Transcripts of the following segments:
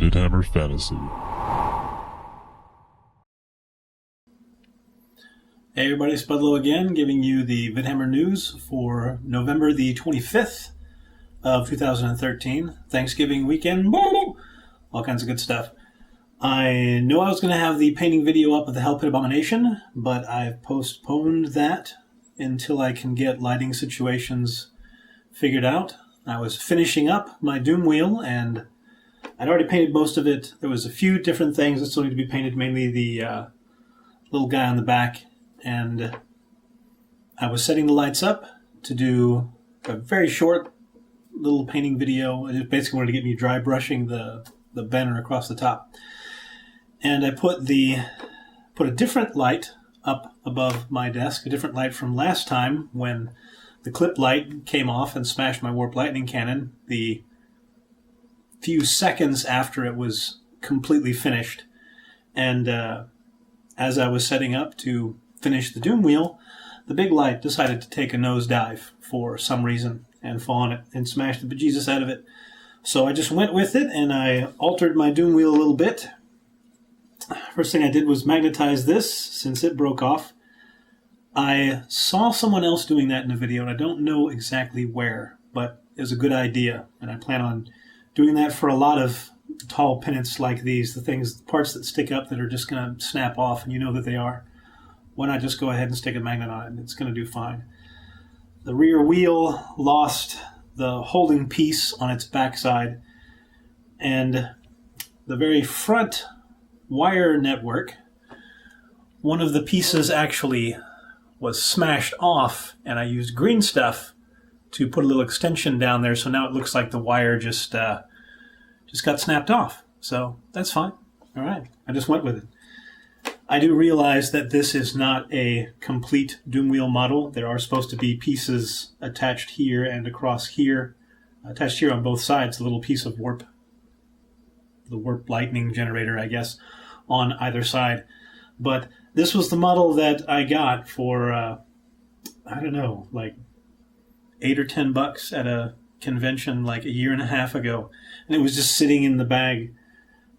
Vidhammer Fantasy. Hey everybody, Spudlow again, giving you the Vidhammer news for November the 25th of 2013. Thanksgiving weekend, all kinds of good stuff. I know I was going to have the painting video up of the Hell Pit Abomination, but I've postponed that until I can get lighting situations figured out. I was finishing up my Doom Wheel, and I'd already painted most of it. There was a few different things that still need to be painted, mainly the little guy on the back. And I was setting the lights up to do a very short little painting video. I just basically wanted to get me dry brushing the banner across the top. And I put a different light up above my desk, a different light from last time when the clip light came off and smashed my warp lightning cannon the few seconds after it was completely finished. And as I was setting up to finish the Doom Wheel, the big light decided to take a nosedive for some reason and fall on it and smash the bejesus out of it. So I just went with it and I altered my Doom Wheel a little bit. First thing I did was magnetize this since it broke off. I saw someone else doing that in a video and I don't know exactly where, but it was a good idea and I plan on doing that for a lot of tall pennants like these, the parts that stick up that are just going to snap off and you know that they are. Why not just go ahead and stick a magnet on it and it's going to do fine. The rear wheel lost the holding piece on its backside, and the very front wire network, one of the pieces actually was smashed off, and I used green stuff to put a little extension down there, so now it looks like the wire just got snapped off. So that's fine. All right, I just went with it. I do realize that this is not a complete Doom Wheel model. There are supposed to be pieces attached here and across here, attached here on both sides, a little piece of the warp lightning generator, I guess, on either side. But this was the model that I got for, I don't know, like $8 or $10 at a convention like a year and a half ago. And it was just sitting in the bag.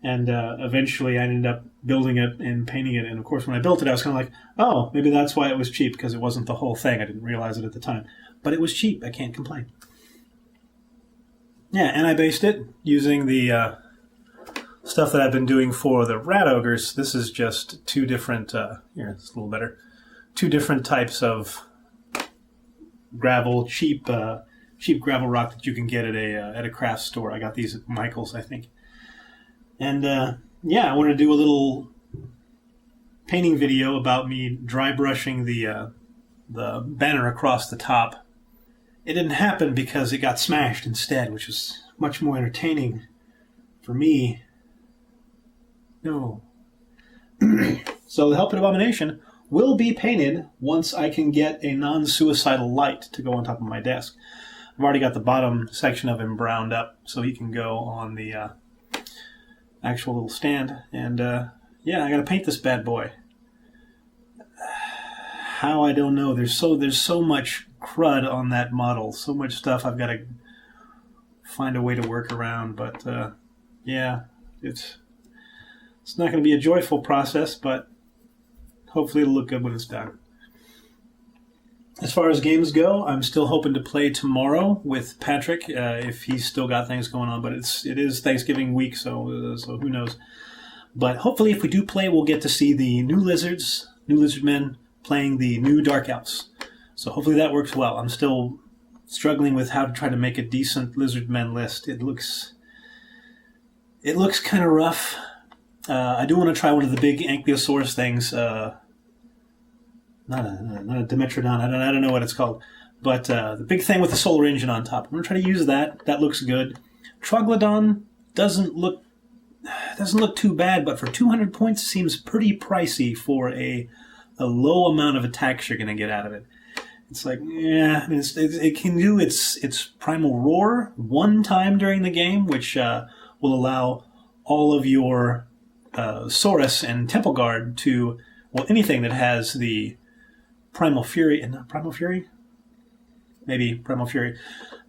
And eventually I ended up building it and painting it. And of course, when I built it, I was kind of like, oh, maybe that's why it was cheap, because it wasn't the whole thing. I didn't realize it at the time. But it was cheap. I can't complain. Yeah, and I based it using the stuff that I've been doing for the Rat Ogres. This is just two different, here, it's a little better, two different types of gravel, cheap gravel rock that you can get at a craft store. I got these at Michael's, I think. And yeah, I wanted to do a little painting video about me dry brushing the banner across the top. It didn't happen because it got smashed instead, which was much more entertaining for me. No. So the Hell Pit Abomination will be painted once I can get a non-suicidal light to go on top of my desk. I've already got the bottom section of him browned up so he can go on the actual little stand, and yeah, I gotta paint this bad boy. How, I don't know. There's so much crud on that model, so much stuff I've got to find a way to work around. But yeah, it's not going to be a joyful process, but hopefully it'll look good when it's done. As far as games go, I'm still hoping to play tomorrow with Patrick, if he's still got things going on. But it is Thanksgiving week, so who knows. But hopefully if we do play, we'll get to see the new lizard men playing the new Dark Elves. So hopefully that works well. I'm still struggling with how to try to make a decent lizard men list. It looks kind of rough. I do want to try one of the big Ankylosaurus things, not a Dimetrodon. I don't know what it's called, but the big thing with the solar engine on top. I'm gonna try to use that. That looks good. Troglodon doesn't look too bad, but for 200 points seems pretty pricey for a low amount of attacks you're gonna get out of it. It's like, yeah, I mean, it can do its primal roar one time during the game, which will allow all of your Saurus and Temple Guard to, well, anything that has the Primal Fury, and not Primal Fury? Maybe Primal Fury.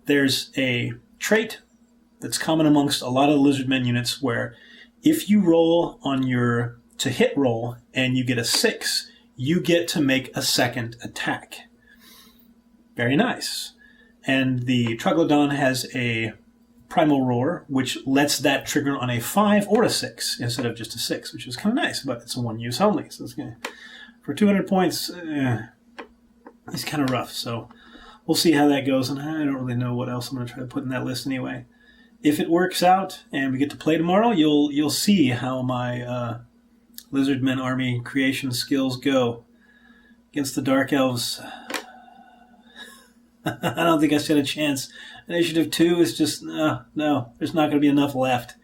There's a trait that's common amongst a lot of lizardmen units, where if you roll on your to hit roll and you get a 6, you get to make a second attack. Very nice. And the Troglodon has a Primal Roar, which lets that trigger on a 5 or a 6 instead of just a 6, which is kind of nice, but it's a one use only. So it's gonna, for 200 points, it's kind of rough. So we'll see how that goes, and I don't really know what else I'm going to try to put in that list anyway. If it works out and we get to play tomorrow, you'll see how my Lizardmen army creation skills go against the Dark Elves. I don't think I stand a chance. Initiative 2 is just, no, there's not going to be enough left.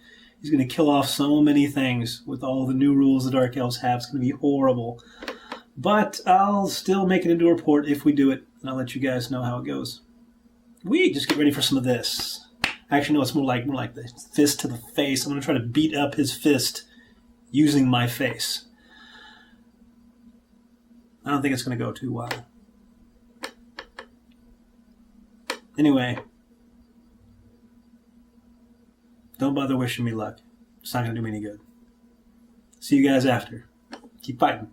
He's going to kill off so many things with all the new rules the Dark Elves have. It's going to be horrible. But I'll still make it into a report if we do it, and I'll let you guys know how it goes. We just get ready for some of this. Actually, no, it's more like the fist to the face. I'm going to try to beat up his fist using my face. I don't think it's going to go too well. Anyway, don't bother wishing me luck. It's not going to do me any good. See you guys after. Keep fighting.